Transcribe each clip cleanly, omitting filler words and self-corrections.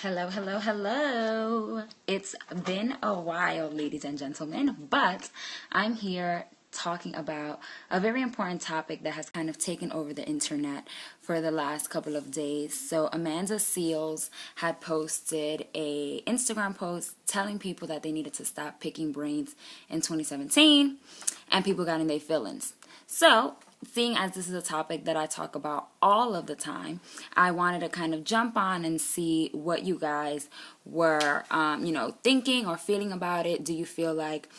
Hello, hello, hello. It's been a while, ladies and gentlemen, but I'm here talking about a very important topic that has kind of taken over the internet for the last couple of days. So Amanda Seales had posted a Instagram post telling people that they needed to stop picking brains in 2017, and people got in their feelings. So seeing as this is a topic that I talk about all of the time, I wanted to kind of jump on and see what you guys were, thinking or feeling about it. Do you feel like,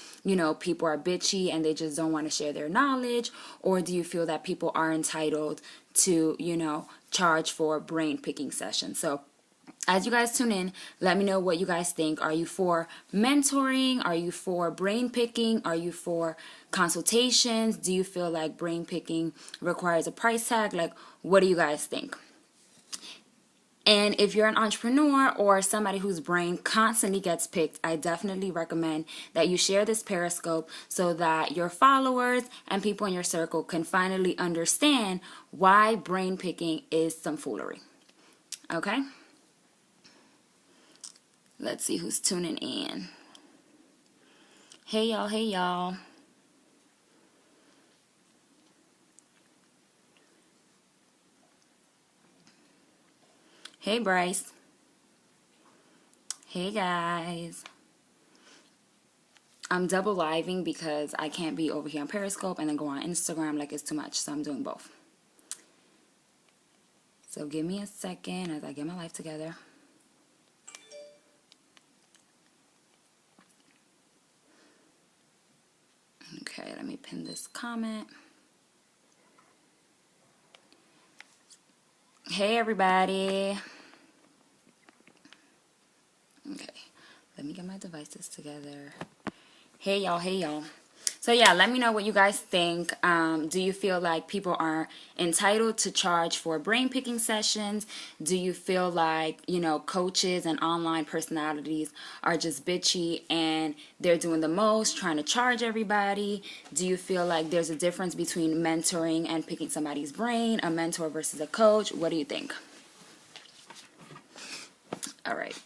people are bitchy and they just don't want to share their knowledge? Or do you feel that people are entitled to, charge for brain picking sessions? So as you guys tune in, let me know what you guys think. Are you for mentoring? Are you for brain picking? Are you for consultations? Do you feel like brain picking requires a price tag? Like, what do you guys think? And if you're an entrepreneur or somebody whose brain constantly gets picked, I definitely recommend that you share this Periscope so that your followers and people in your circle can finally understand why brain picking is some foolery. Okay? Let's see who's tuning in. Hey y'all, hey y'all. Hey Bryce. Hey guys. I'm double living because I can't be over here on Periscope and then go on Instagram, like it's too much. So I'm doing both. So give me a second as I get my life together. Okay, let me pin this comment. Hey everybody. Okay, let me get my devices together. Hey y'all, hey y'all. So yeah, let me know what you guys think. Do you feel like people are entitled to charge for brain picking sessions? Do you feel like, coaches and online personalities are just bitchy and they're doing the most, trying to charge everybody? Do you feel like there's a difference between mentoring and picking somebody's brain, a mentor versus a coach? What do you think? All right,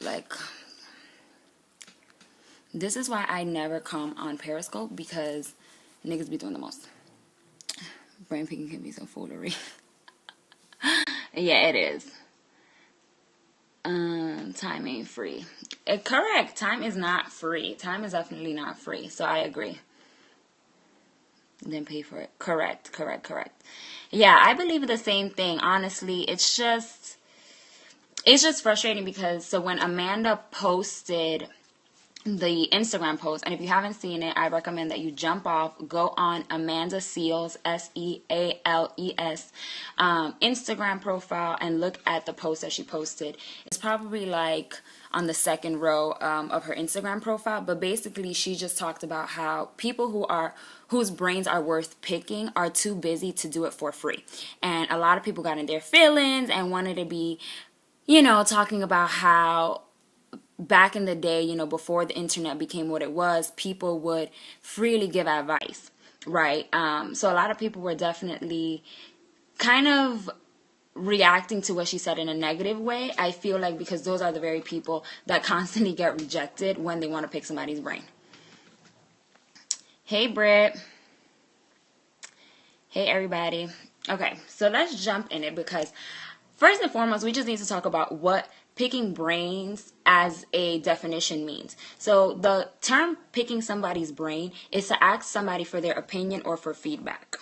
this is why I never come on Periscope, because niggas be doing the most. Brain picking can be some foolery. Yeah, it is. Time ain't free. Correct. Time is not free. Time is definitely not free. So I agree. Then pay for it. Correct. Yeah, I believe the same thing. Honestly, it's just frustrating because so when Amanda posted the Instagram post, and if you haven't seen it, I recommend that you jump off, go on Amanda Seales, Seales, Instagram profile, and look at the post that she posted. It's probably like on the second row of her Instagram profile, but basically she just talked about how people whose brains are worth picking are too busy to do it for free. And a lot of people got in their feelings and wanted to be, talking about how back in the day, before the internet became what it was, people would freely give advice, right? So a lot of people were definitely kind of reacting to what she said in a negative way. I feel like because those are the very people that constantly get rejected when they want to pick somebody's brain. Hey, Britt. Hey, everybody. Okay, so let's jump in it because first and foremost, we just need to talk about what picking brains as a definition means. So the term picking somebody's brain is to ask somebody for their opinion or for feedback,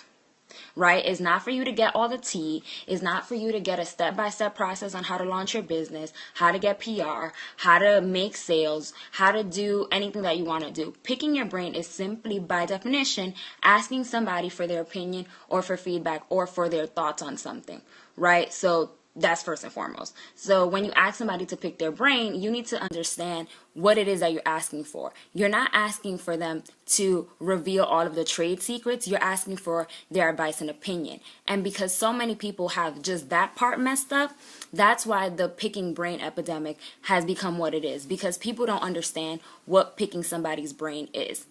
right? It's not for you to get all the tea. It's not for you to get a step-by-step process on how to launch your business, how to get PR, how to make sales, how to do anything that you want to do. Picking your brain is simply, by definition, asking somebody for their opinion or for feedback or for their thoughts on something, right? So that's first and foremost. So when you ask somebody to pick their brain, you need to understand what it is that you're asking for. You're not asking for them to reveal all of the trade secrets. You're asking for their advice and opinion. And because so many people have just that part messed up, that's why the picking brain epidemic has become what it is. Because people don't understand what picking somebody's brain is.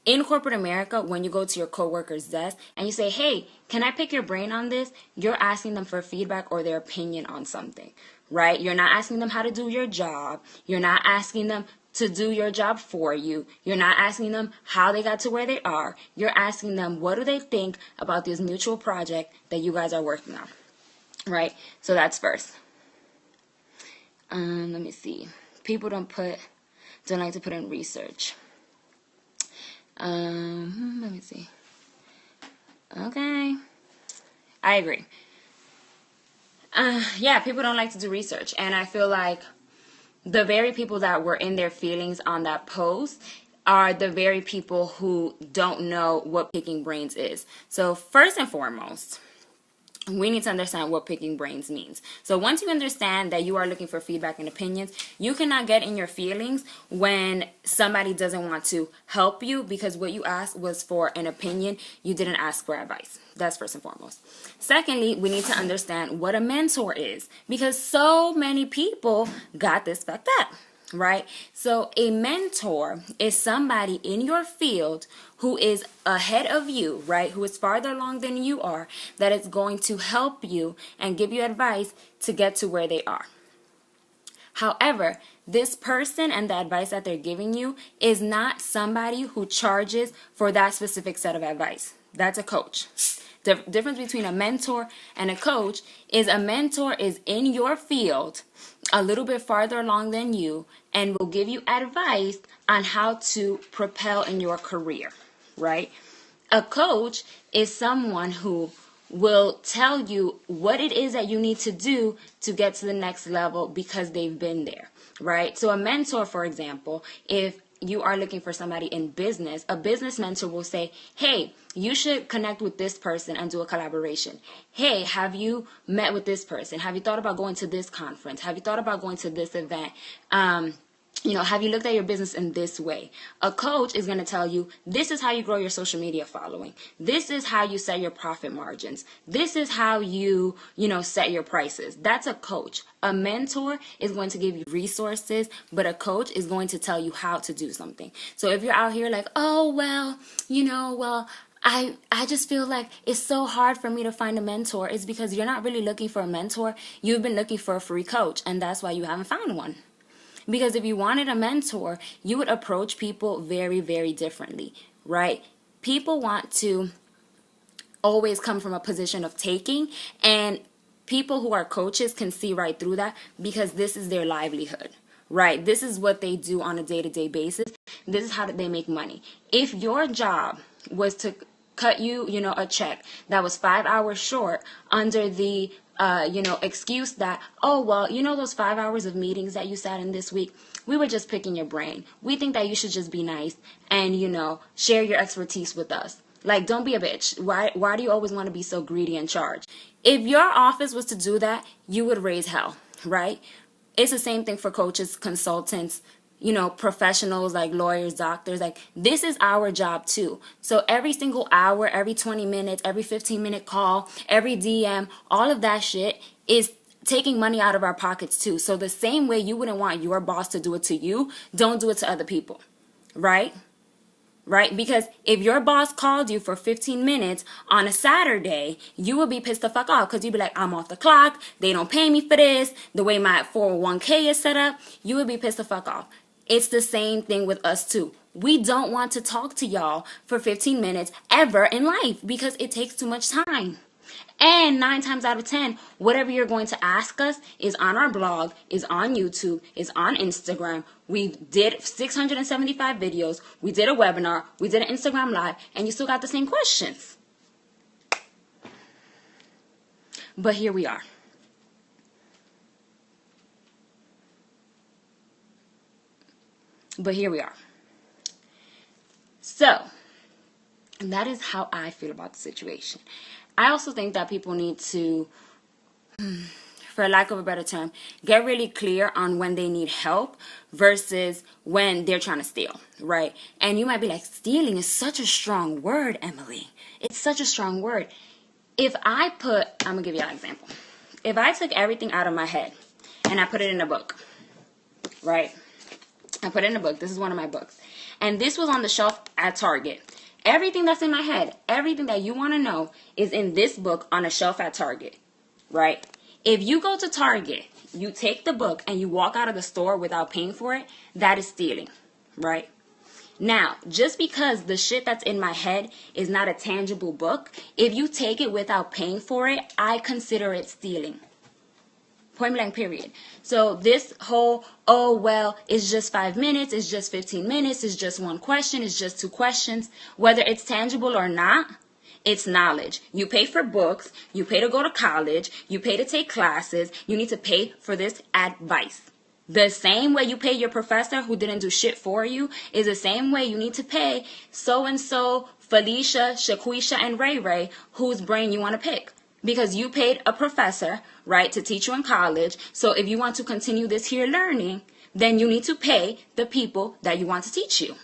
In corporate America, when you go to your coworker's desk and you say, hey, can I pick your brain on this? You're asking them for feedback or their opinion on something, right? You're not asking them how to do your job. You're not asking them to do your job for you. You're not asking them how they got to where they are. You're asking them, what do they think about this mutual project that you guys are working on, right? So that's first. Let me see. People don't like to put in research. Let me see. Okay. I agree. Yeah, people don't like to do research. And I feel like the very people that were in their feelings on that post are the very people who don't know what picking brains is. So first and foremost, we need to understand what picking brains means. So once you understand that you are looking for feedback and opinions, you cannot get in your feelings when somebody doesn't want to help you, because what you asked was for an opinion. You didn't ask for advice. That's first and foremost. Secondly, we need to understand what a mentor is, because so many people got this fucked up. Right? So a mentor is somebody in your field who is ahead of you, right? Who is farther along than you are, that is going to help you and give you advice to get to where they are. However, this person and the advice that they're giving you is not somebody who charges for that specific set of advice. That's a coach. The difference between a mentor and a coach is a mentor is in your field a little bit farther along than you and will give you advice on how to propel in your career, right? A coach is someone who will tell you what it is that you need to do to get to the next level because they've been there, right? So a mentor, for example, if you are looking for somebody in business, a business mentor will say, hey, you should connect with this person and do a collaboration. Hey, have you met with this person? Have you thought about going to this conference? Have you thought about going to this event? Have you looked at your business in this way? A coach is going to tell you, this is how you grow your social media following. This is how you set your profit margins. This is how you set your prices. That's a coach. A mentor is going to give you resources, but a coach is going to tell you how to do something. So if you're out here like, oh, I just feel like it's so hard for me to find a mentor, it's because you're not really looking for a mentor. You've been looking for a free coach, and that's why you haven't found one. Because if you wanted a mentor, you would approach people very, very differently, right? People want to always come from a position of taking, and people who are coaches can see right through that because this is their livelihood, right? This is what they do on a day-to-day basis. This is how they make money. If your job was to cut you, a check that was 5 hours short under the excuse that, oh, well, those 5 hours of meetings that you sat in this week, we were just picking your brain. We think that you should just be nice and, share your expertise with us. Like, don't be a bitch. Why do you always want to be so greedy and charge? If your office was to do that, you would raise hell, right? It's the same thing for coaches, consultants, professionals like lawyers, doctors. Like, this is our job too. So every single hour, every 20 minutes, every 15-minute call, every DM, all of that shit is taking money out of our pockets too. So the same way you wouldn't want your boss to do it to you, don't do it to other people, right? Right? Because if your boss called you for 15 minutes on a Saturday, you would be pissed the fuck off because you'd be like, I'm off the clock. They don't pay me for this. The way my 401k is set up, you would be pissed the fuck off. It's the same thing with us too. We don't want to talk to y'all for 15 minutes ever in life because it takes too much time. And 9 times out of 10, whatever you're going to ask us is on our blog, is on YouTube, is on Instagram. We did 675 videos. We did a webinar. We did an Instagram live. And you still got the same questions. But here we are. So, that is how I feel about the situation. I also think that people need to, for lack of a better term, get really clear on when they need help versus when they're trying to steal, right? And you might be like, stealing is such a strong word, Emily. It's such a strong word. I'm going to give you an example. If I took everything out of my head and I put it in a book, right? I put it in a book. This is one of my books. And this was on the shelf at Target. Everything that's in my head, everything that you want to know is in this book on a shelf at Target, right? If you go to Target, you take the book and you walk out of the store without paying for it, that is stealing, right? Now, just because the shit that's in my head is not a tangible book, if you take it without paying for it, I consider it stealing. Point blank, period. So this whole, oh, well, it's just 5 minutes, it's just 15 minutes, it's just one question, it's just two questions. Whether it's tangible or not, it's knowledge. You pay for books, you pay to go to college, you pay to take classes, you need to pay for this advice. The same way you pay your professor who didn't do shit for you is the same way you need to pay so-and-so, Felicia, Shaquisha, and Ray Ray, whose brain you want to pick. Because you paid a professor, right, to teach you in college. So if you want to continue this here learning, then you need to pay the people that you want to teach you.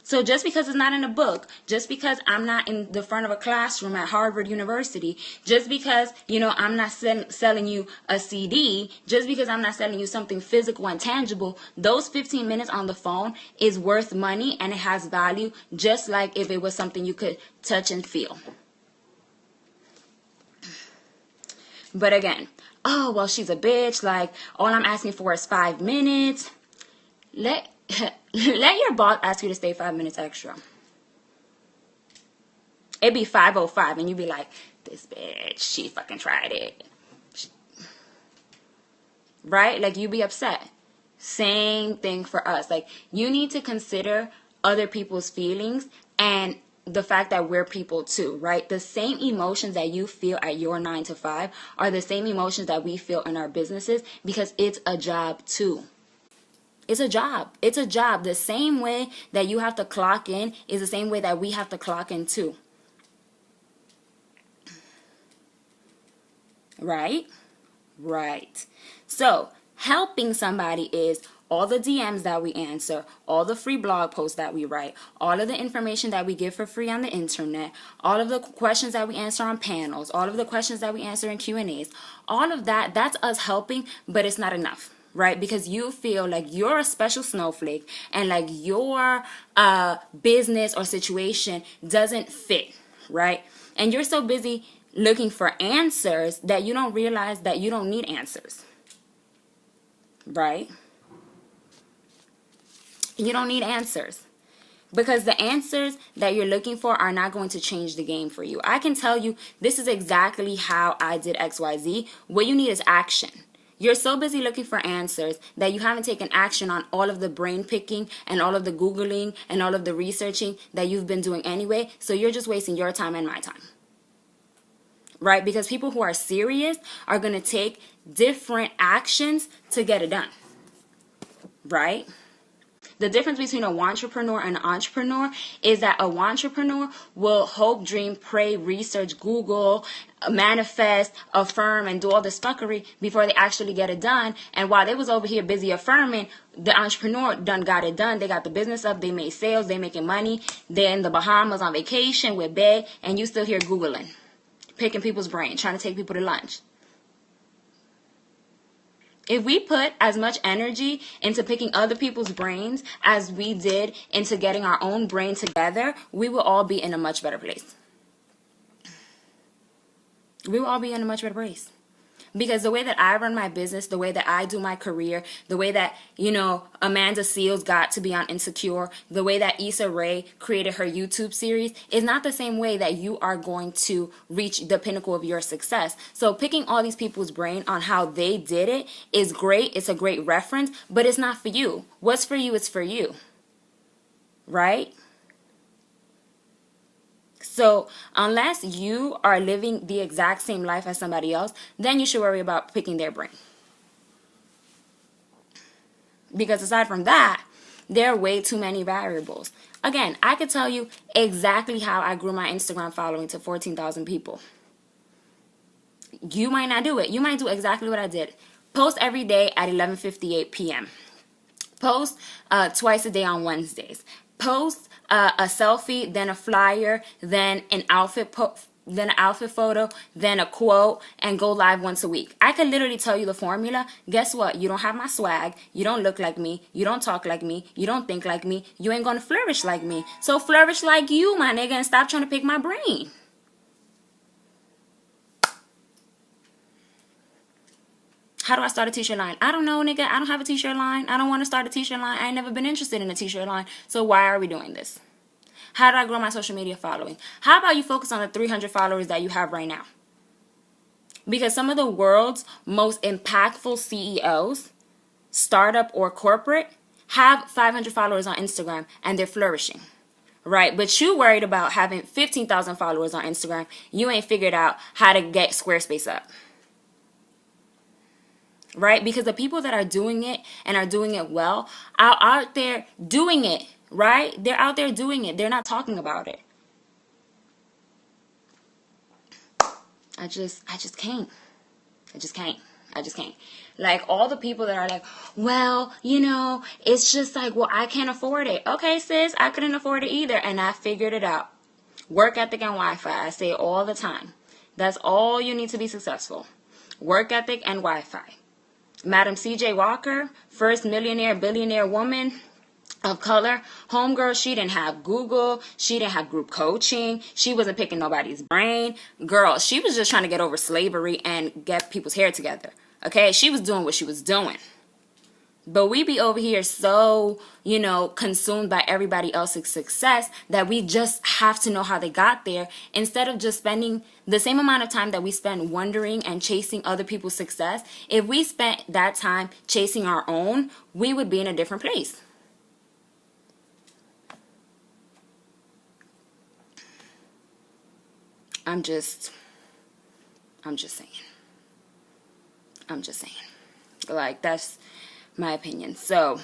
So just because it's not in a book, just because I'm not in the front of a classroom at Harvard University, just because, I'm not selling you a CD, just because I'm not selling you something physical and tangible, those 15 minutes on the phone is worth money and it has value, just like if it was something you could touch and feel. But again, oh, well, she's a bitch. Like, all I'm asking for is 5 minutes. Let your boss ask you to stay 5 minutes extra. It'd be 5:05 and you'd be like, this bitch, she fucking tried it. Right? Like, you'd be upset. Same thing for us. Like, you need to consider other people's feelings and the fact that we're people too, right? The same emotions that you feel at your 9 to 5 are the same emotions that we feel in our businesses, because it's a job too. It's a job. It's a job. The same way that you have to clock in is the same way that we have to clock in too. Right? Right. So, helping somebody is all the DMs that we answer, all the free blog posts that we write, all of the information that we give for free on the internet, all of the questions that we answer on panels, all of the questions that we answer in Q&As, all of that, that's us helping, but it's not enough. Right? Because you feel like you're a special snowflake and like your business or situation doesn't fit, right? And you're so busy looking for answers that you don't realize that you don't need answers, right? You don't need answers. Because the answers that you're looking for are not going to change the game for you. I can tell you, this is exactly how I did XYZ. What you need is action. You're so busy looking for answers that you haven't taken action on all of the brain picking and all of the Googling and all of the researching that you've been doing anyway. So you're just wasting your time and my time. Right? Because people who are serious are going to take different actions to get it done. Right? The difference between a wantrepreneur and an entrepreneur is that a wantrepreneur will hope, dream, pray, research, Google, manifest, affirm, and do all this fuckery before they actually get it done. And while they was over here busy affirming, the entrepreneur done got it done. They got the business up, they made sales, they making money. They're in the Bahamas on vacation with Bae, and you still here Googling, picking people's brain, trying to take people to lunch. If we put as much energy into picking other people's brains as we did into getting our own brain together, we will all be in a much better place. We will all be in a much better place. Because the way that I run my business, the way that I do my career, the way that, Amanda Seales got to be on Insecure, the way that Issa Rae created her YouTube series is not the same way that you are going to reach the pinnacle of your success. So picking all these people's brain on how they did it is great. It's a great reference, but it's not for you. What's for you is for you. Right? So unless you are living the exact same life as somebody else, then you should worry about picking their brain. Because aside from that, there are way too many variables. Again, I could tell you exactly how I grew my Instagram following to 14,000 people. You might not do it. You might do exactly what I did. Post every day at 11:58 p.m. Post twice a day on Wednesdays. Post a selfie, then a flyer, then an outfit photo, then a quote, and go live once a week. I could literally tell you the formula. Guess what? You don't have my swag. You don't look like me. You don't talk like me. You don't think like me. You ain't gonna flourish like me. So flourish like you, my nigga, and stop trying to pick my brain. How do I start a t-shirt line? I don't know, nigga. I don't have a t-shirt line. I don't want to start a t-shirt line. I ain't never been interested in a t-shirt line. So why are we doing this? How do I grow my social media following? How about you focus on the 300 followers that you have right now? Because some of the world's most impactful CEOs, startup or corporate, have 500 followers on Instagram and they're flourishing. Right? But you worried about having 15,000 followers on Instagram. You ain't figured out how to get Squarespace up. Right? Because the people that are doing it and are doing it well are out there doing it. Right? They're out there doing it. They're not talking about it. I just can't. I just can't. Like, all the people that are like, well, you know, it's just like, well, I can't afford it. Okay, sis, I couldn't afford it either, and I figured it out. Work ethic and Wi-Fi. I say it all the time. That's all you need to be successful. Work ethic and Wi-Fi. Madam C.J. Walker, first millionaire, billionaire woman of color, homegirl, she didn't have Google, she didn't have group coaching, she wasn't picking nobody's brain. Girl, she was just trying to get over slavery and get people's hair together. Okay, she was doing what she was doing. But we be over here so, you know, consumed by everybody else's success that we just have to know how they got there, instead of just spending the same amount of time that we spend wondering and chasing other people's success. If we spent that time chasing our own, we would be in a different place. I'm just saying. Like, that's my opinion. So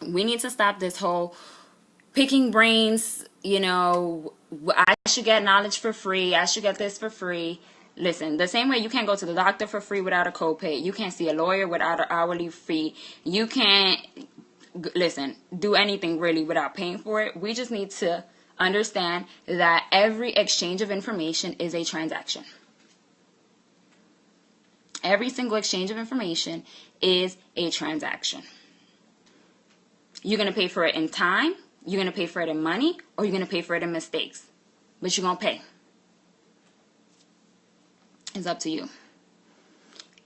we need to stop this whole picking brains, you know, I should get knowledge for free, I should get this for free. Listen, the same way you can't go to the doctor for free without a copay, you can't see a lawyer without an hourly fee, you can't, listen, do anything really without paying for it. We just need to understand that every exchange of information is a transaction. Every single exchange of information is a transaction. You're going to pay for it in time, you're going to pay for it in money, or you're going to pay for it in mistakes. But you're going to pay. It's up to you.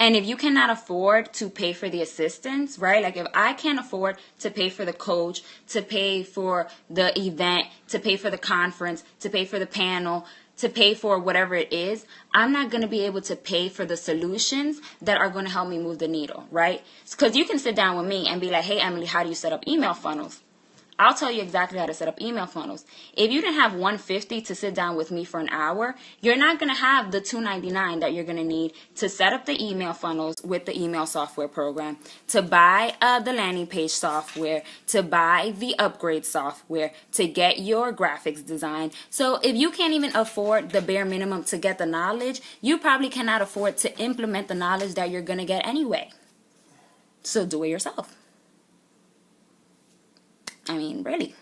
And if you cannot afford to pay for the assistance, right? Like, if I can't afford to pay for the coach, to pay for the event, to pay for the conference, to pay for the panel, to pay for whatever it is, I'm not going to be able to pay for the solutions that are going to help me move the needle, right? Because you can sit down with me and be like, hey, Emily, how do you set up email funnels? I'll tell you exactly how to set up email funnels. If you didn't have $150 to sit down with me for an hour, you're not going to have the $299 that you're going to need to set up the email funnels with the email software program, to buy the landing page software, to buy the upgrade software, to get your graphics design. So if you can't even afford the bare minimum to get the knowledge, you probably cannot afford to implement the knowledge that you're going to get anyway. So do it yourself. I mean, really.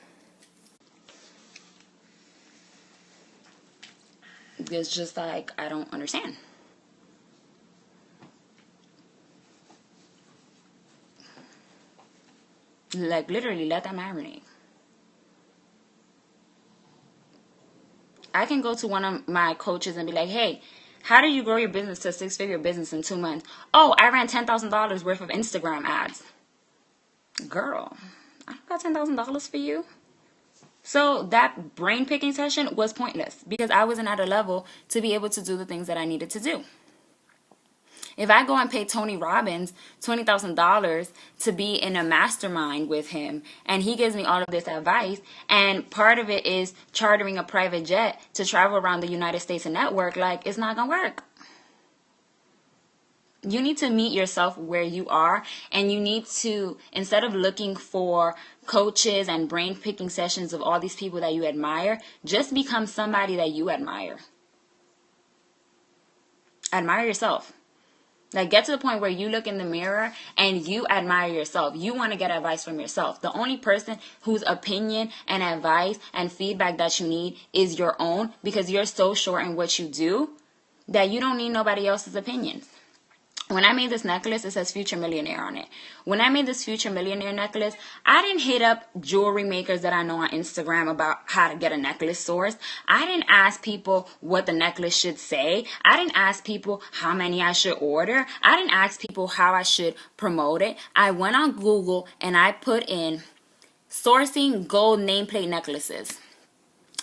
It's just like, I don't understand. Like, literally, let that marinate. I can go to one of my coaches and be like, hey, how did you grow your business to a 6-figure business in 2 months? Oh, I ran $10,000 worth of Instagram ads. Girl, I got $10,000 for you. So that brain picking session was pointless because I wasn't at a level to be able to do the things that I needed to do. If I go and pay Tony Robbins $20,000 to be in a mastermind with him, and he gives me all of this advice, and part of it is chartering a private jet to travel around the United States and network, like, it's not gonna work. You need to meet yourself where you are, and you need to, instead of looking for coaches and brain picking sessions of all these people that you admire, just become somebody that you admire. Admire yourself. Like, get to the point where you look in the mirror and you admire yourself. You want to get advice from yourself. The only person whose opinion and advice and feedback that you need is your own, because you're so sure in what you do that you don't need nobody else's opinions. When I made this necklace, it says Future Millionaire on it. When I made this Future Millionaire necklace, I didn't hit up jewelry makers that I know on Instagram about how to get a necklace sourced. I didn't ask people what the necklace should say. I didn't ask people how many I should order. I didn't ask people how I should promote it. I went on Google and I put in sourcing gold nameplate necklaces.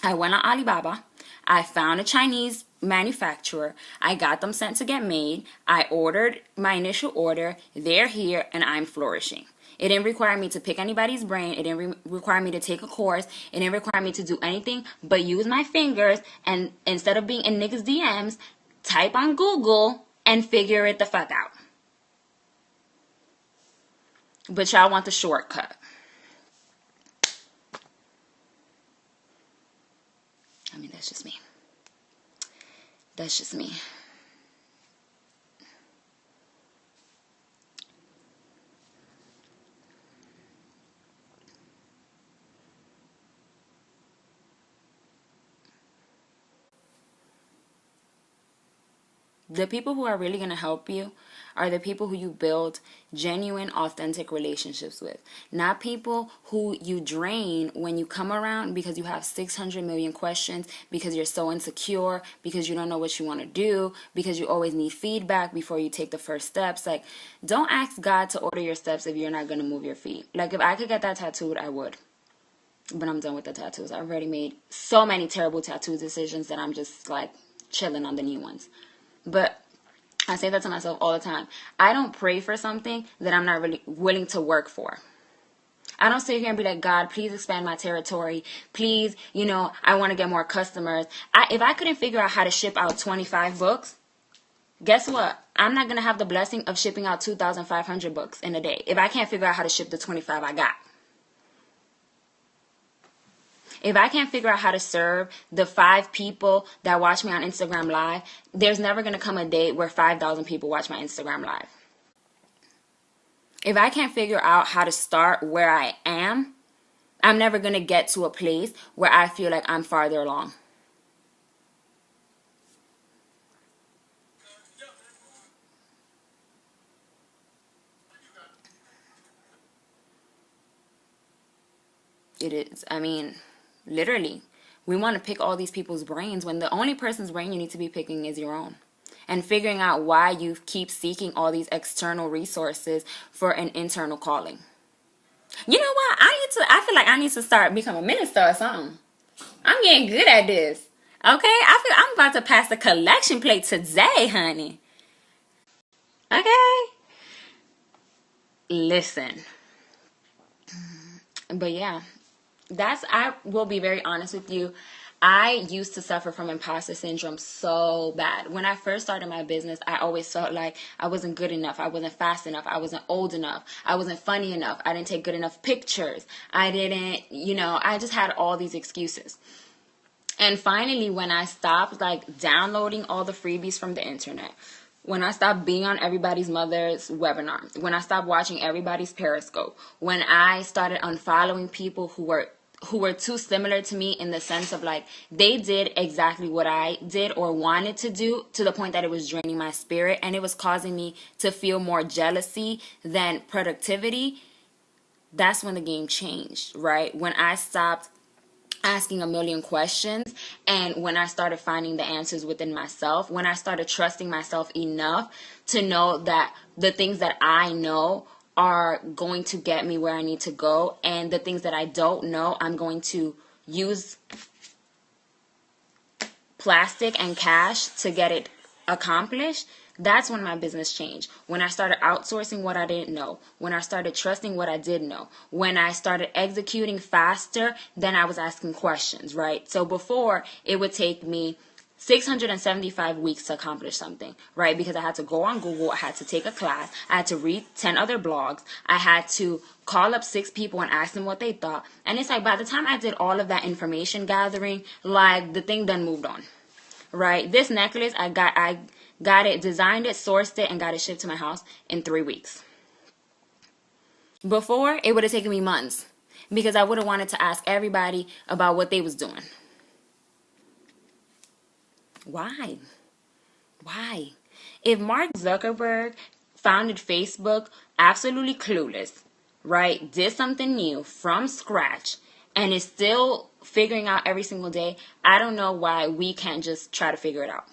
I went on Alibaba. I found a Chinese manufacturer. I got them sent to get made. I ordered my initial order. They're here and I'm flourishing. It didn't require me to pick anybody's brain. It didn't require me to take a course. It didn't require me to do anything but use my fingers and instead of being in niggas' DMs, type on Google and figure it the fuck out. But y'all want the shortcut. I mean, that's just me. That's just me. The people who are really going to help you are the people who you build genuine, authentic relationships with. Not people who you drain when you come around because you have 600 million questions, because you're so insecure, because you don't know what you want to do, because you always need feedback before you take the first steps. Like, don't ask God to order your steps if you're not going to move your feet. Like, if I could get that tattooed, I would. But I'm done with the tattoos. I've already made so many terrible tattoo decisions that I'm just, like, chilling on the new ones. But I say that to myself all the time. I don't pray for something that I'm not really willing to work for. I don't sit here and be like, God, please expand my territory. Please, I want to get more customers. If I couldn't figure out how to ship out 25 books, guess what? I'm not going to have the blessing of shipping out 2,500 books in a day if I can't figure out how to ship the 25 I got. If I can't figure out how to serve the 5 people that watch me on Instagram Live, there's never going to come a day where 5,000 people watch my Instagram Live. If I can't figure out how to start where I am, I'm never going to get to a place where I feel like I'm farther along. It is. I mean, literally, we want to pick all these people's brains when the only person's brain you need to be picking is your own. And figuring out why you keep seeking all these external resources for an internal calling. You know what? I feel like I need to start become a minister or something. I'm getting good at this. Okay? I feel I'm about to pass the collection plate today, honey. Okay? Listen. But yeah, I will be very honest with you. I used to suffer from imposter syndrome so bad. When I first started my business, I always felt like I wasn't good enough. I wasn't fast enough. I wasn't old enough. I wasn't funny enough. I didn't take good enough pictures. I didn't, I just had all these excuses. And finally, when I stopped downloading all the freebies from the internet, when I stopped being on everybody's mother's webinar, when I stopped watching everybody's Periscope, when I started unfollowing people who were too similar to me in the sense of they did exactly what I did or wanted to do to the point that it was draining my spirit and it was causing me to feel more jealousy than productivity, that's when the game changed, right? When I stopped asking a million questions and when I started finding the answers within myself, when I started trusting myself enough to know that the things that I know are going to get me where I need to go, and the things that I don't know, I'm going to use plastic and cash to get it accomplished. That's when my business changed. When I started outsourcing what I didn't know. When I started trusting what I did know. When I started executing faster than I was asking questions, right? So before, it would take me 675 weeks to accomplish something, right? Because I had to go on Google, I had to take a class, I had to read 10 other blogs, I had to call up 6 people and ask them what they thought. And it's by the time I did all of that information gathering, the thing done moved on, right? This necklace, I got it, designed it, sourced it, and got it shipped to my house in 3 weeks. Before, it would have taken me months because I would have wanted to ask everybody about what they was doing. Why? If Mark Zuckerberg founded Facebook absolutely clueless, right? Did something new from scratch and is still figuring out every single day. I don't know why we can't just try to figure it out.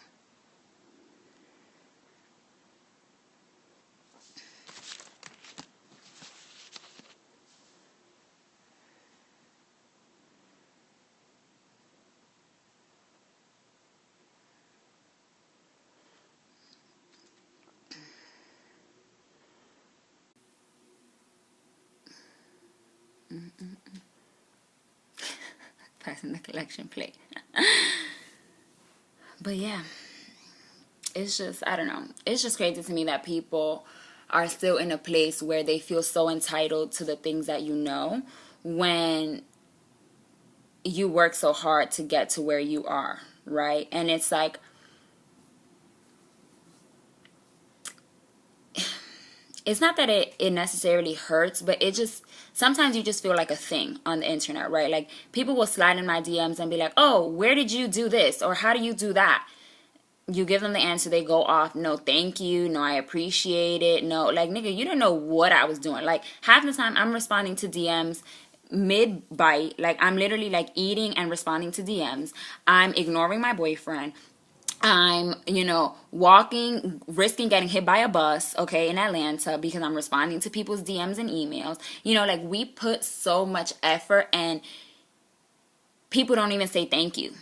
Passing the collection plate. But yeah, it's just, I don't know. It's just crazy to me that people are still in a place where they feel so entitled to the things that you know when you work so hard to get to where you are, right? And it's like, it's not that it necessarily hurts, but it just, sometimes you just feel like a thing on the internet, right? Like, people will slide in my DMs and be like, oh, where did you do this? Or how do you do that? You give them the answer, they go off, no thank you, no I appreciate it, no, like, nigga, you don't know what I was doing. Like, half the time I'm responding to DMs mid-bite, like, I'm literally, like, eating and responding to DMs. I'm ignoring my boyfriend. I'm, walking, risking getting hit by a bus, okay, in Atlanta because I'm responding to people's DMs and emails. Like, we put so much effort and people don't even say thank you.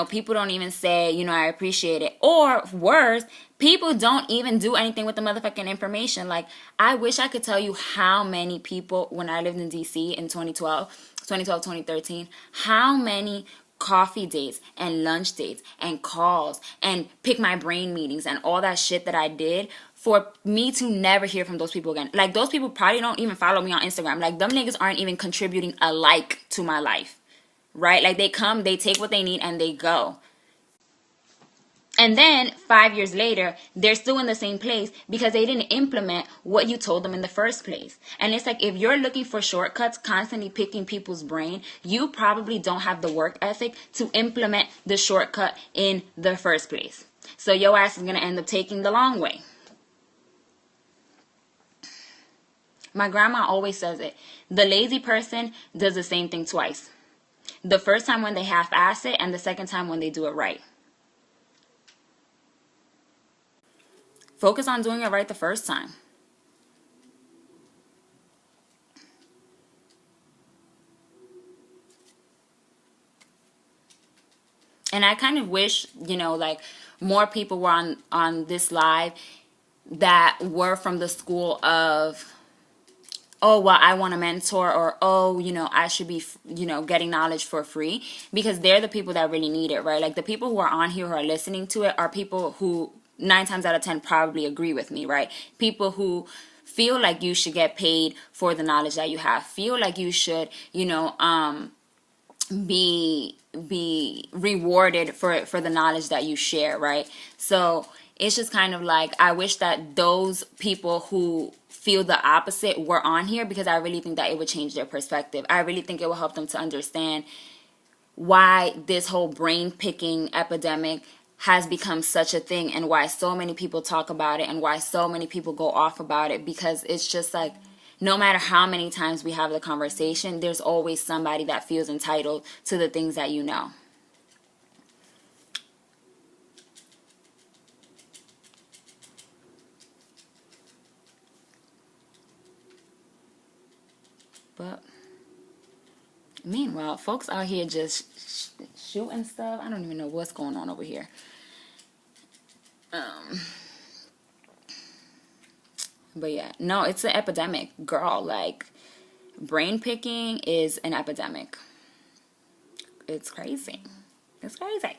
People don't even say, I appreciate it. Or worse, people don't even do anything with the motherfucking information. Like, I wish I could tell you how many people, when I lived in DC in 2013, how many coffee dates and lunch dates and calls and pick my brain meetings and all that shit that I did for me to never hear from those people again. Like, those people probably don't even follow me on Instagram. Like, them niggas aren't even contributing a like to my life. Right? Like, they come, they take what they need, and they go. And then 5 years later, they're still in the same place because they didn't implement what you told them in the first place. And it's like, if you're looking for shortcuts, constantly picking people's brain, you probably don't have the work ethic to implement the shortcut in the first place. So your ass is going to end up taking the long way. My grandma always says it. The lazy person does the same thing twice. The first time when they half-ass it, and the second time when they do it right. Focus on doing it right the first time. And I kind of wish, like, more people were on this live that were from the school of, oh, well, I want a mentor, or, oh, I should be, getting knowledge for free, because they're the people that really need it, right? Like, the people who are on here who are listening to it are people who 9 times out of 10 probably agree with me, right? People who feel like you should get paid for the knowledge that you have, feel like you should, be rewarded for the knowledge that you share, right? So it's just kind of like, I wish that those people who feel the opposite were on here, because I really think that it would change their perspective. I really think it will help them to understand why this whole brain picking epidemic has become such a thing, and why so many people talk about it, and why so many people go off about it. Because it's just like, no matter how many times we have the conversation, there's always somebody that feels entitled to the things that you know. But meanwhile, folks out here just shooting stuff. I don't even know what's going on over here. But yeah, no, it's an epidemic, girl. Like, brain picking is an epidemic. It's crazy. It's crazy.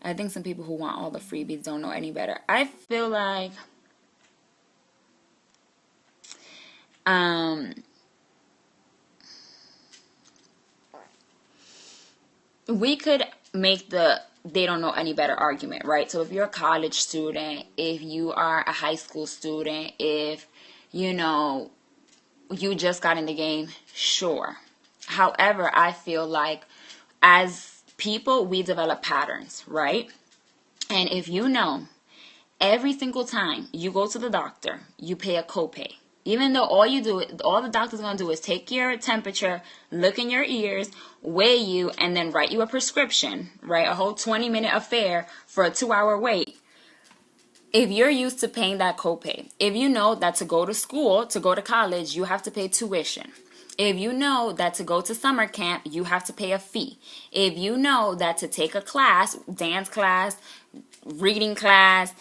I think some people who want all the freebies don't know any better. I feel like we could make the they don't know any better argument, right? So if you're a college student, if you are a high school student, if you just got in the game, sure. However, I feel like as people, we develop patterns, right? And if you know every single time you go to the doctor, you pay a copay. Even though all the doctor's going to do is take your temperature, look in your ears, weigh you, and then write you a prescription, right? A whole 20-minute affair for a 2-hour wait. If you're used to paying that copay, if you know that to go to school, to go to college, you have to pay tuition. If you know that to go to summer camp, you have to pay a fee. If you know that to take a class, dance class, reading class,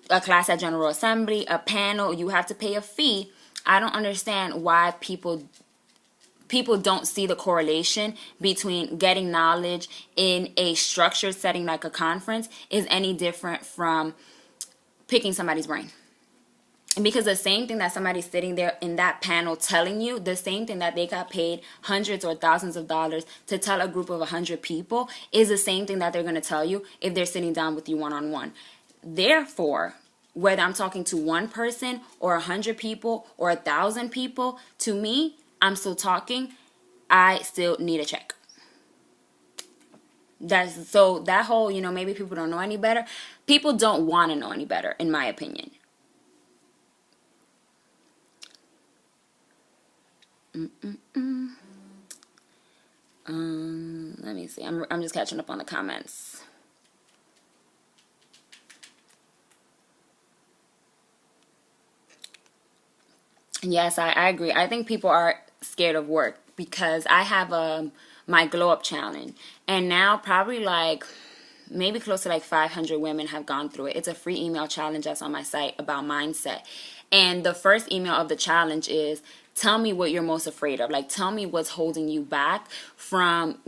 a class at General Assembly, a panel, you have to pay a fee. I don't understand why people don't see the correlation between getting knowledge in a structured setting like a conference is any different from picking somebody's brain. Because the same thing that somebody's sitting there in that panel telling you, the same thing that they got paid hundreds or thousands of dollars to tell a group of 100 people is the same thing that they're going to tell you if they're sitting down with you one-on-one. Therefore, whether I'm talking to one person or 100 people or 1,000 people, to me, I'm still talking. I still need a check. So that whole, maybe people don't know any better. People don't want to know any better, in my opinion. Let me see. I'm just catching up on the comments. Yes, I agree. I think people are scared of work because I have my glow up challenge, and now probably maybe close to 500 women have gone through it. It's a free email challenge that's on my site about mindset. And the first email of the challenge is, tell me what you're most afraid of. Tell me what's holding you back from,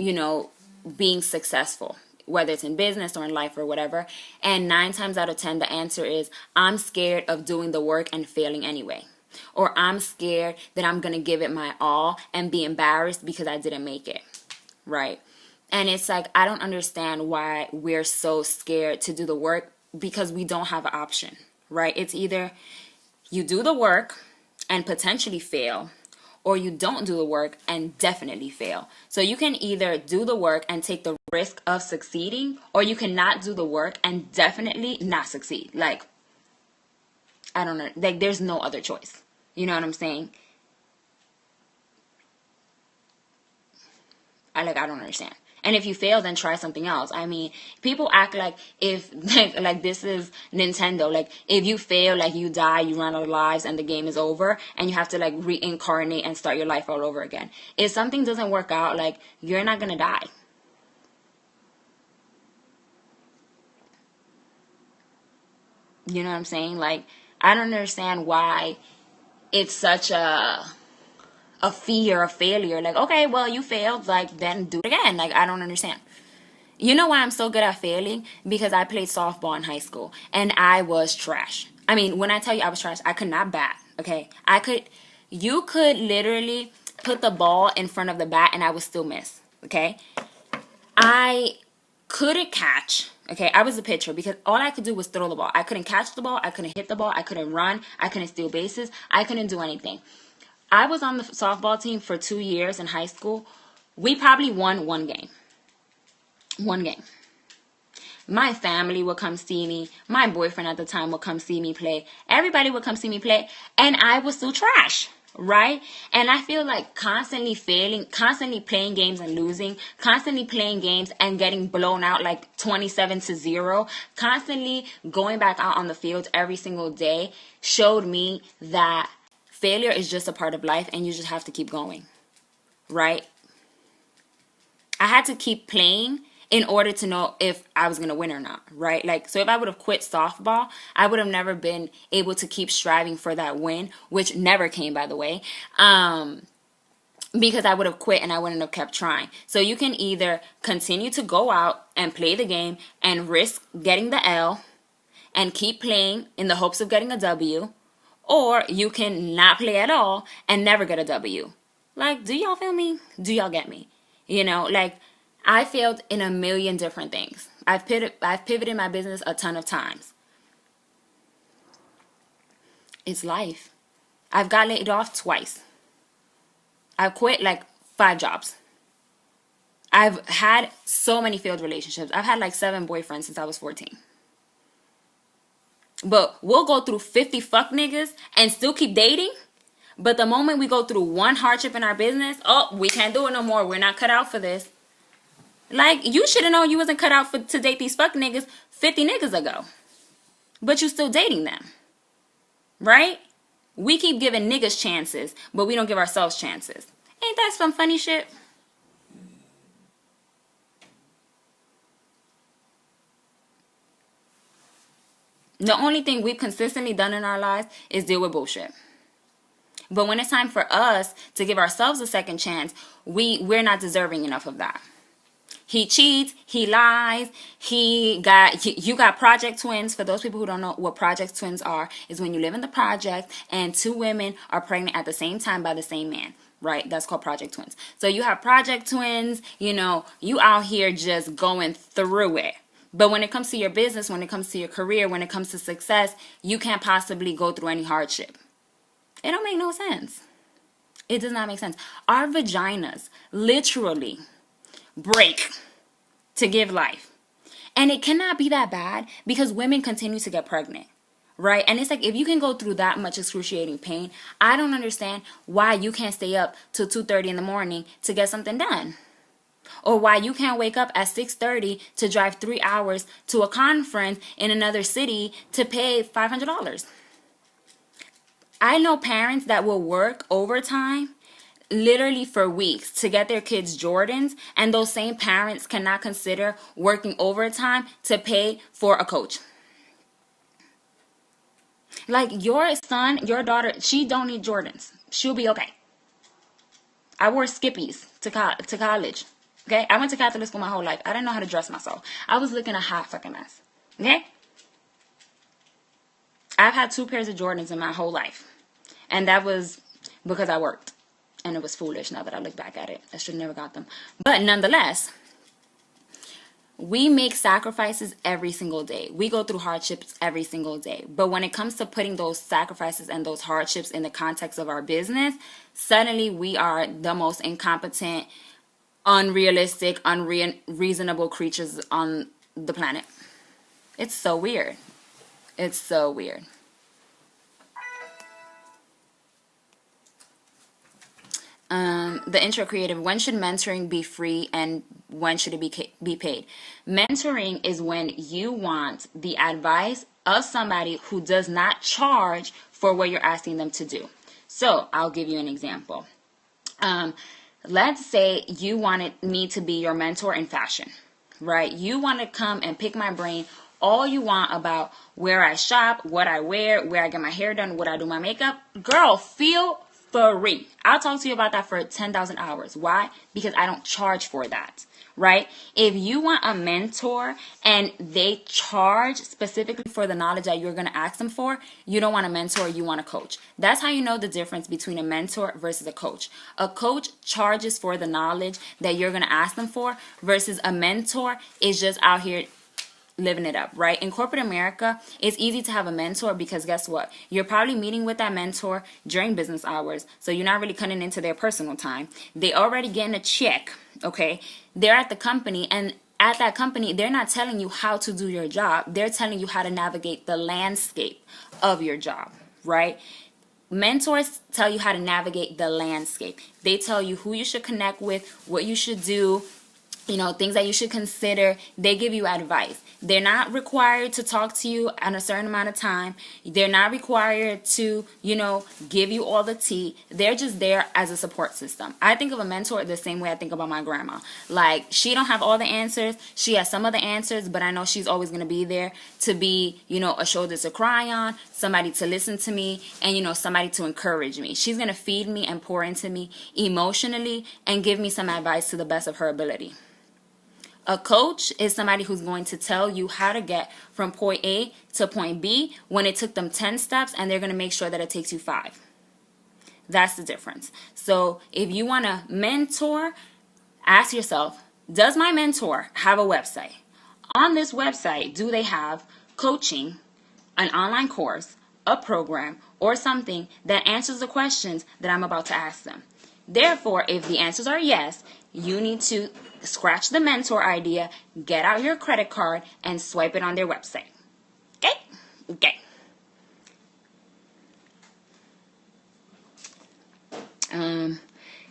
being successful, whether it's in business or in life or whatever. And 9 times out of 10, the answer is, I'm scared of doing the work and failing anyway. Or I'm scared that I'm going to give it my all and be embarrassed because I didn't make it. Right? And it's I don't understand why we're so scared to do the work, because we don't have an option. Right? It's either you do the work and potentially fail, or you don't do the work and definitely fail. So you can either do the work and take the risk of succeeding, or you cannot do the work and definitely not succeed. I don't know. There's no other choice. You know what I'm saying? I don't understand. And if you fail, then try something else. I mean, people act like if like this is Nintendo. If you fail, you die, you run out of lives, and the game is over, and you have to reincarnate and start your life all over again. If something doesn't work out, you're not gonna die. You know what I'm saying? I don't understand why it's such a fear of failure. Okay, well, you failed, then do it again. I don't understand. You know why I'm so good at failing? Because I played softball in high school and I was trash. I mean, when I tell you I was trash, I could not bat. Okay, you could literally put the ball in front of the bat and I would still miss. Okay, I couldn't catch. Okay, I was a pitcher because all I could do was throw the ball. I couldn't catch the ball. I couldn't hit the ball. I couldn't run. I couldn't steal bases. I couldn't do anything. I was on the softball team for 2 years in high school. We probably won one game. One game. My family would come see me. My boyfriend at the time would come see me play. Everybody would come see me play. And I was still trash. Right? And I feel constantly failing, constantly playing games and losing, constantly playing games and getting blown out 27-0, constantly going back out on the field every single day showed me that failure is just a part of life and you just have to keep going. Right? I had to keep playing in order to know if I was going to win or not, right? So if I would have quit softball, I would have never been able to keep striving for that win, which never came, by the way, because I would have quit and I wouldn't have kept trying. So you can either continue to go out and play the game and risk getting the L and keep playing in the hopes of getting a W, or you can not play at all and never get a W. Do y'all feel me? Do y'all get me? I failed in a million different things. I've pivoted my business a ton of times. It's life. I've got laid off twice. I've quit 5 jobs. I've had so many failed relationships. I've had 7 boyfriends since I was 14. But we'll go through 50 fuck niggas and still keep dating. But the moment we go through one hardship in our business, oh, we can't do it no more. We're not cut out for this. Like, you should have known you wasn't cut out to date these fuck niggas 50 niggas ago. But you still dating them. Right? We keep giving niggas chances, but we don't give ourselves chances. Ain't that some funny shit? The only thing we've consistently done in our lives is deal with bullshit. But when it's time for us to give ourselves a second chance, we're not deserving enough of that. He cheats, he lies, you got project twins. For those people who don't know what project twins are, is when you live in the project and two women are pregnant at the same time by the same man. Right? That's called project twins. So you have project twins, you out here just going through it. But when it comes to your business, when it comes to your career, when it comes to success, you can't possibly go through any hardship. It don't make no sense. It does not make sense. Our vaginas literally break to give life. And it cannot be that bad because women continue to get pregnant. Right? And it's like, if you can go through that much excruciating pain, I don't understand why you can't stay up till 2:30 in the morning to get something done. Or why you can't wake up at 6:30 to drive 3 hours to a conference in another city to pay $500. I know parents that will work overtime literally for weeks to get their kids Jordans, and those same parents cannot consider working overtime to pay for a coach. Like, your son, your daughter, she don't need Jordans. She'll be okay. I wore Skippies to college. Okay? I went to Catholic school my whole life. I didn't know how to dress myself. I was looking a hot fucking mess. Okay? I've had 2 pairs of Jordans in my whole life. And that was because I worked. And it was foolish now that I look back at it. I should have never got them. But nonetheless, we make sacrifices every single day. We go through hardships every single day. But when it comes to putting those sacrifices and those hardships in the context of our business, suddenly we are the most incompetent, unrealistic, unreasonable creatures on the planet. It's so weird. It's so weird. The intro creative, when should mentoring be free and when should it be paid? Mentoring is when you want the advice of somebody who does not charge for what you're asking them to do. So I'll give you an example. Let's say you wanted me to be your mentor in fashion, right? You want to come and pick my brain all you want about where I shop, what I wear, where I get my hair done, what I do my makeup. Girl, feel free. I'll talk to you about that for 10,000 hours. Why? Because I don't charge for that, right? If you want a mentor and they charge specifically for the knowledge that you're going to ask them for, you don't want a mentor, you want a coach. That's how you know the difference between a mentor versus a coach. A coach charges for the knowledge that you're going to ask them for versus a mentor is just out here living it up, right? In corporate America, it's easy to have a mentor because guess what? You're probably meeting with that mentor during business hours, so you're not really cutting into their personal time. They already getting a check, okay? They're at the company, and at that company, they're not telling you how to do your job. They're telling you how to navigate the landscape of your job, right? Mentors tell you how to navigate the landscape. They tell you who you should connect with, what you should do, things that you should consider. They give you advice. They're not required to talk to you in a certain amount of time. They're not required to, give you all the tea. They're just there as a support system. I think of a mentor the same way I think about my grandma. Like, she don't have all the answers. She has some of the answers, but I know she's always going to be there to be, a shoulder to cry on, somebody to listen to me, and, somebody to encourage me. She's going to feed me and pour into me emotionally and give me some advice to the best of her ability. A coach is somebody who's going to tell you how to get from point A to point B when it took them 10 steps, and they're going to make sure that it takes you 5. That's the difference. So if you want to mentor, ask yourself, does my mentor have a website? On this website, do they have coaching, an online course, a program, or something that answers the questions that I'm about to ask them? Therefore, if the answers are yes, you need to scratch the mentor idea, get out your credit card, and swipe it on their website. Okay?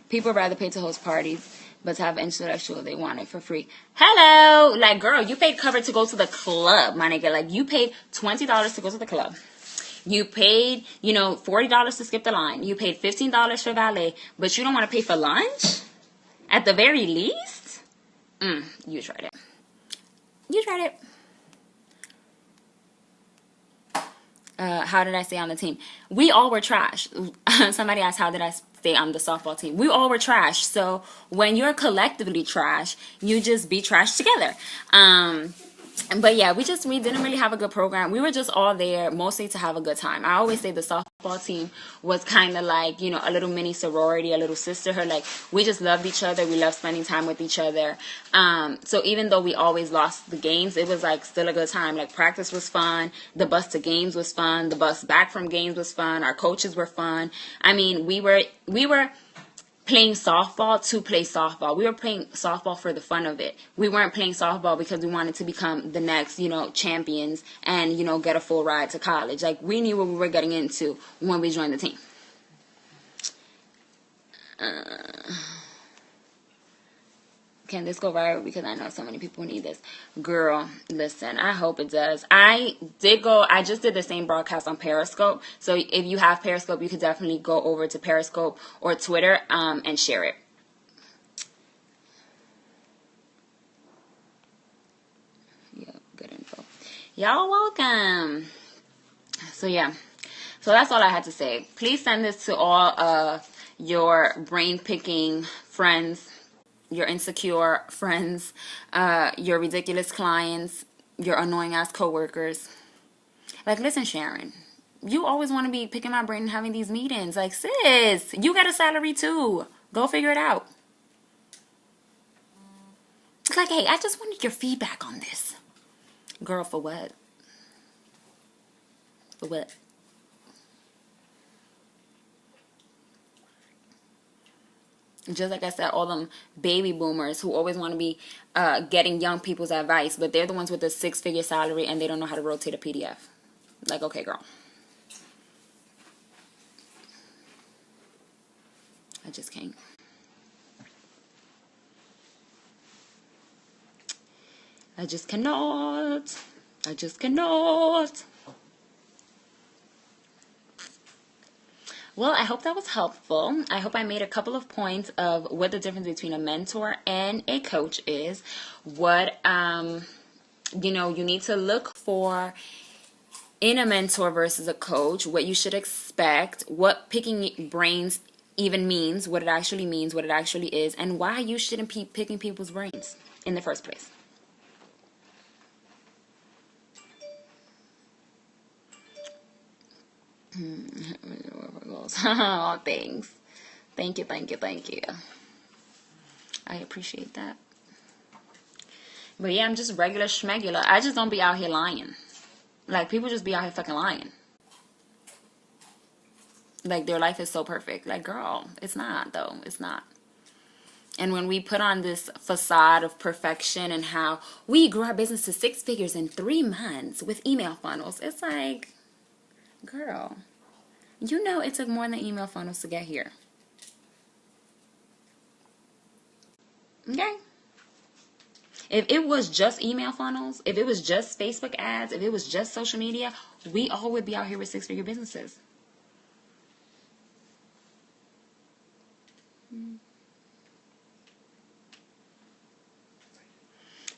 People rather pay to host parties, but to have intellectual, they want it for free. Hello! Like, girl, you paid cover to go to the club, my nigga. Like, you paid $20 to go to the club. You paid, $40 to skip the line. You paid $15 for valet, but you don't want to pay for lunch? At the very least? You tried it. You tried it. How did I stay on the team? We all were trash. Somebody asked, how did I stay on the softball team? We all were trash. So when you're collectively trash, you just be trash together. But yeah, we didn't really have a good program. We were just all there mostly to have a good time. I always say the softball team was kind of like, a little mini sorority, a little sisterhood. Like, we just loved each other. We loved spending time with each other. So even though we always lost the games, it was like still a good time. Like, practice was fun. The bus to games was fun. The bus back from games was fun. Our coaches were fun. I mean, we were playing softball to play softball. We were playing softball for the fun of it. We weren't playing softball because we wanted to become the next, champions and, get a full ride to college. Like, we knew what we were getting into when we joined the team. Can this go viral? Because I know so many people need this. Girl, listen, I hope it does. I just did the same broadcast on Periscope. So if you have Periscope, you could definitely go over to Periscope or Twitter and share it. Yeah, good info. Y'all welcome. So yeah. So that's all I had to say. Please send this to all your brain-picking friends, your insecure friends, your ridiculous clients, your annoying ass coworkers. Like, listen, Sharon, you always want to be picking my brain and having these meetings. Like, sis, you got a salary too. Go figure it out. It's like, hey, I just wanted your feedback on this. Girl, for what? For what? Just like I said, all them baby boomers who always want to be getting young people's advice, but they're the ones with the 6-figure salary and they don't know how to rotate a PDF. Like, okay, girl. I just can't. I just cannot. I just cannot. Well, I hope that was helpful. I hope I made a couple of points of what the difference between a mentor and a coach is. What, you need to look for in a mentor versus a coach, what you should expect, what picking brains even means, what it actually means, what it actually is, and why you shouldn't be picking people's brains in the first place. Oh, thanks. Thank you. I appreciate that. But yeah, I'm just regular schmegular. I just don't be out here lying. Like, people just be out here fucking lying. Like, their life is so perfect. Like, girl, it's not, though. It's not. And when we put on this facade of perfection and how we grew our business to 6 figures in 3 months with email funnels, it's like, girl, it took more than email funnels to get here. Okay? If it was just email funnels, if it was just Facebook ads, if it was just social media, we all would be out here with 6-figure businesses.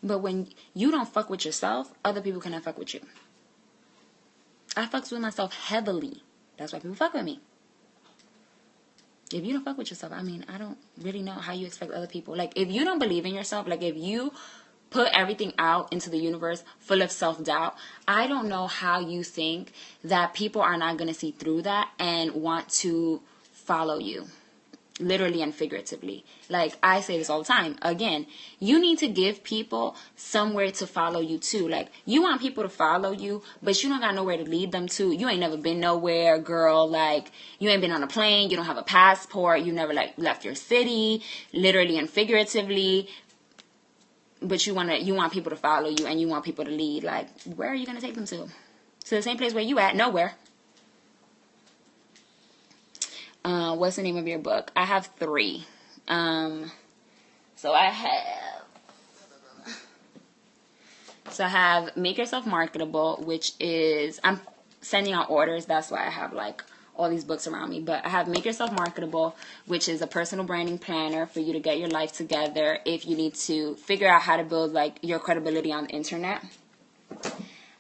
But when you don't fuck with yourself, other people cannot fuck with you. I fucks with myself heavily. That's why people fuck with me. If you don't fuck with yourself, I mean, I don't really know how you expect other people. Like, if you don't believe in yourself, like, if you put everything out into the universe full of self-doubt, I don't know how you think that people are not going to see through that and want to follow you. Literally and figuratively. Like, I say this all the time. Again, you need to give people somewhere to follow you to. Like, you want people to follow you, but you don't got nowhere to lead them to. You ain't never been nowhere, girl. Like, you ain't been on a plane. You don't have a passport. You never, like, left your city, literally and figuratively. But you want people to follow you and you want people to lead. Like, where are you going to take them to? To the same place where you at? Nowhere. What's the name of your book? I have 3. So I have Make Yourself Marketable, which is, I'm sending out orders. That's why I have like all these books around me. But I have Make Yourself Marketable, which is a personal branding planner for you to get your life together if you need to figure out how to build like your credibility on the internet.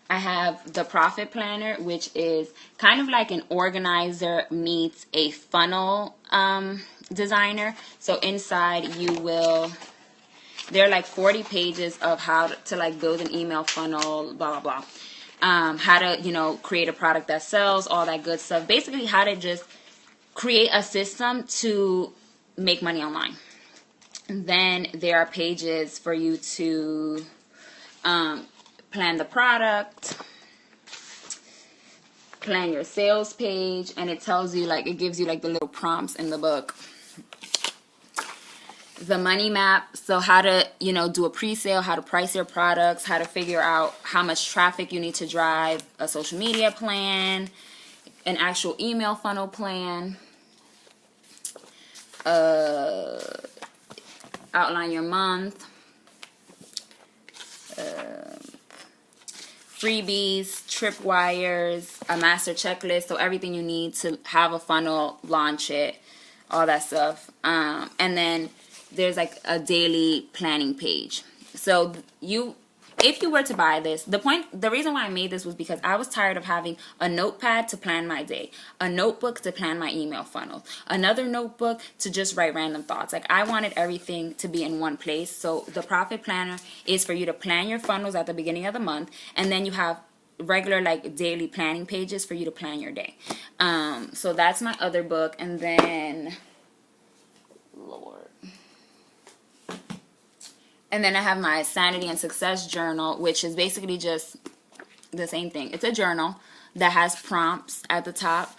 I have the Profit Planner, which is kind of like an organizer meets a funnel designer. So inside there are like 40 pages of how to like build an email funnel, blah, blah, blah. How to, create a product that sells, all that good stuff. Basically, how to just create a system to make money online. And then there are pages for you to plan the product, plan your sales page, and it tells you, like, it gives you like the little prompts in the book. The money map, so how to, do a pre-sale, how to price your products, how to figure out how much traffic you need to drive, a social media plan, an actual email funnel plan, outline your month, freebies, tripwires, a master checklist, so everything you need to have a funnel, launch it, all that stuff. And then there's like a daily planning page. So if you were to buy this, the reason why I made this was because I was tired of having a notepad to plan my day, a notebook to plan my email funnel, another notebook to just write random thoughts. Like, I wanted everything to be in one place. So the Profit Planner is for you to plan your funnels at the beginning of the month, and then you have regular like daily planning pages for you to plan your day. So that's my other book. And then I have my Sanity and Success Journal, which is basically just the same thing. It's a journal that has prompts at the top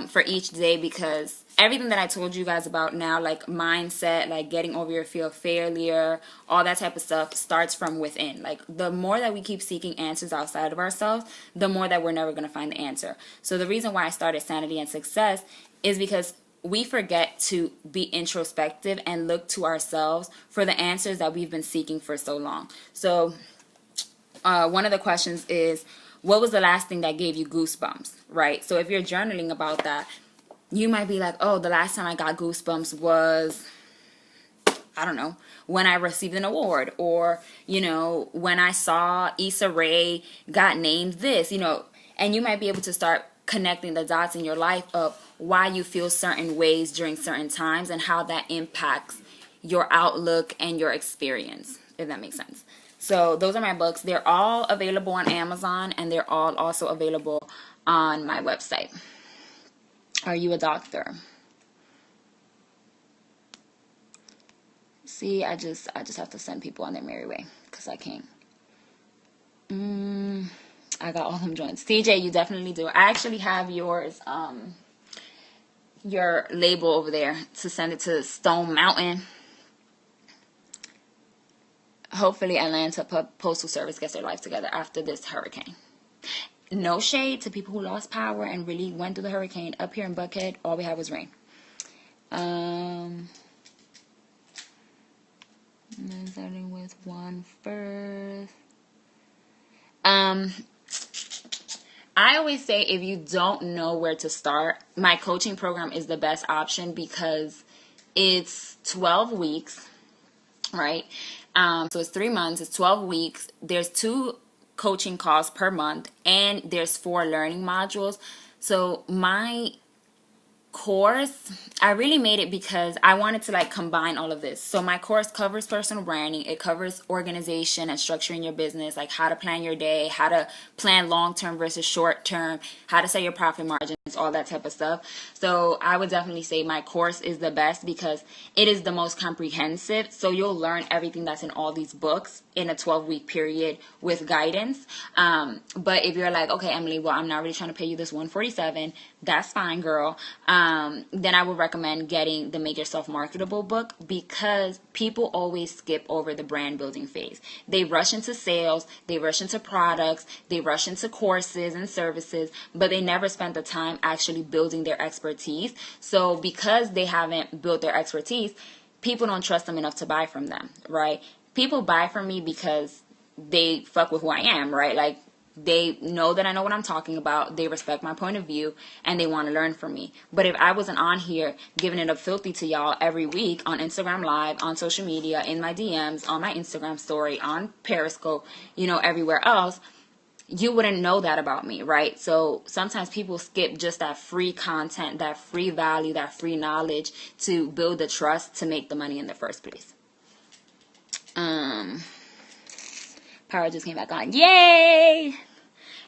for each day, because everything that I told you guys about now, like mindset, like getting over your fear of failure, all that type of stuff, starts from within. Like, the more that we keep seeking answers outside of ourselves, the more that we're never going to find the answer. So the reason why I started Sanity and Success is because we forget to be introspective and look to ourselves for the answers that we've been seeking for so long. So one of the questions is, what was the last thing that gave you goosebumps, right? So if you're journaling about that, you might be like, oh, the last time I got goosebumps was, I don't know, when I received an award, or, when I saw Issa Rae got named this, and you might be able to start connecting the dots in your life of why you feel certain ways during certain times and how that impacts your outlook and your experience, if that makes sense. So those are my books. They're all available on Amazon, and they're all also available on my website. Are you a doctor? See, I just have to send people on their merry way because I can't. I got all them joints. TJ, you definitely do. I actually have yours, your label over there to send it to Stone Mountain. Hopefully Atlanta Postal Service gets their life together after this hurricane. No shade to people who lost power and really went through the hurricane. Up here in Buckhead, all we had was rain. Starting with one first. I always say, if you don't know where to start, my coaching program is the best option because it's 12 weeks, right? So it's 3 months, it's 12 weeks. There's 2 coaching calls per month, and there's 4 learning modules. So my course, I really made it because I wanted to like combine all of this. So my course covers personal branding, it covers organization and structuring your business, like how to plan your day, how to plan long-term versus short-term, how to set your profit margins, all that type of stuff. So I would definitely say my course is the best because it is the most comprehensive. So you'll learn everything that's in all these books in a 12-week period with guidance. But if you're like, okay, Emily, well, I'm not really trying to pay you this $147, that's fine, girl. then I would recommend getting the Make Yourself Marketable book, because people always skip over the brand building phase. They rush into sales, they rush into products, they rush into courses and services, but they never spend the time actually building their expertise. So because they haven't built their expertise, people don't trust them enough to buy from them, right? People buy from me because they fuck with who I am, right? Like, they know that I know what I'm talking about. They respect my point of view, and they want to learn from me. But if I wasn't on here giving it up filthy to y'all every week on Instagram Live, on social media, in my DMs, on my Instagram story, on Periscope, everywhere else, you wouldn't know that about me, right? So sometimes people skip just that free content, that free value, that free knowledge to build the trust to make the money in the first place. Power just came back on. Yay!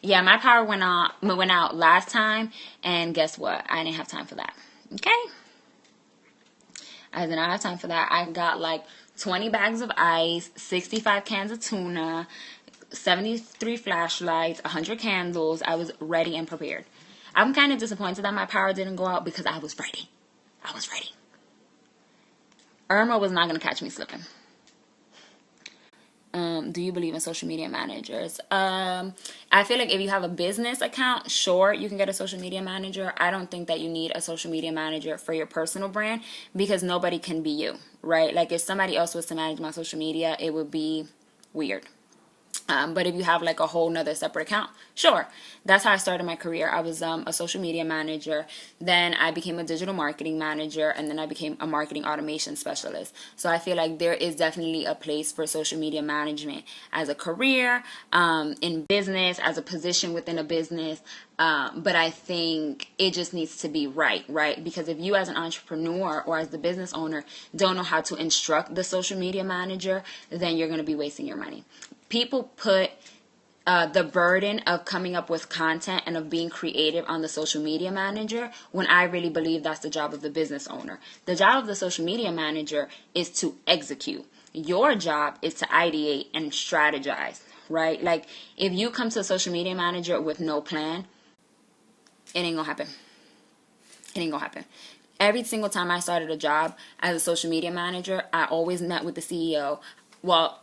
Yeah, my power went out last time, and guess what? I didn't have time for that. Okay? I did not have time for that. I got like 20 bags of ice, 65 cans of tuna, 73 flashlights, 100 candles. I was ready and prepared. I'm kind of disappointed that my power didn't go out, because I was ready. I was ready. Irma was not going to catch me slipping. Do you believe in social media managers? I feel like if you have a business account, sure, you can get a social media manager. I don't think that you need a social media manager for your personal brand, because nobody can be you, right? Like, if somebody else was to manage my social media, it would be weird. But if you have like a whole nother separate account, sure. That's how I started my career. I was a social media manager. Then I became a digital marketing manager. And then I became a marketing automation specialist. So I feel like there is definitely a place for social media management as a career, in business, as a position within a business. But I think it just needs to be right? Because if you as an entrepreneur or as the business owner don't know how to instruct the social media manager, then you're going to be wasting your money. People put the burden of coming up with content and of being creative on the social media manager, when I really believe that's the job of the business owner. The job of the social media manager is to execute. Your job is to ideate and strategize, right? Like, if you come to a social media manager with no plan, it ain't gonna happen. It ain't gonna happen. Every single time I started a job as a social media manager, I always met with the CEO. Well,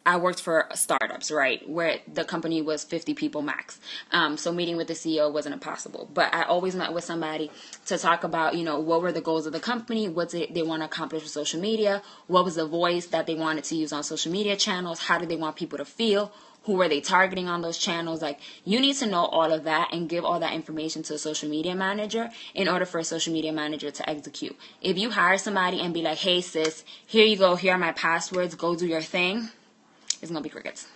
I worked for startups, right, where the company was 50 people max. So meeting with the CEO wasn't impossible. But I always met with somebody to talk about, what were the goals of the company, what did they want to accomplish with social media, what was the voice that they wanted to use on social media channels, how did they want people to feel, who were they targeting on those channels. Like, you need to know all of that and give all that information to a social media manager in order for a social media manager to execute. If you hire somebody and be like, hey sis, here you go, here are my passwords, go do your thing, it's going to be crickets.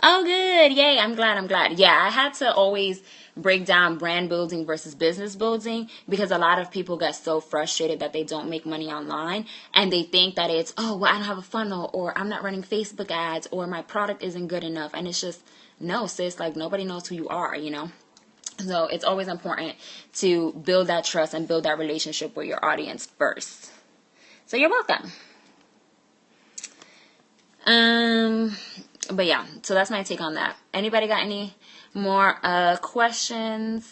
Oh, good. Yay. I'm glad. Yeah, I had to always break down brand building versus business building, because a lot of people get so frustrated that they don't make money online, and they think that it's, I don't have a funnel, or I'm not running Facebook ads, or my product isn't good enough. And it's just, no, sis, like, nobody knows who you are, So it's always important to build that trust and build that relationship with your audience first. So you're welcome. But yeah, so that's my take on that. Anybody got any more questions?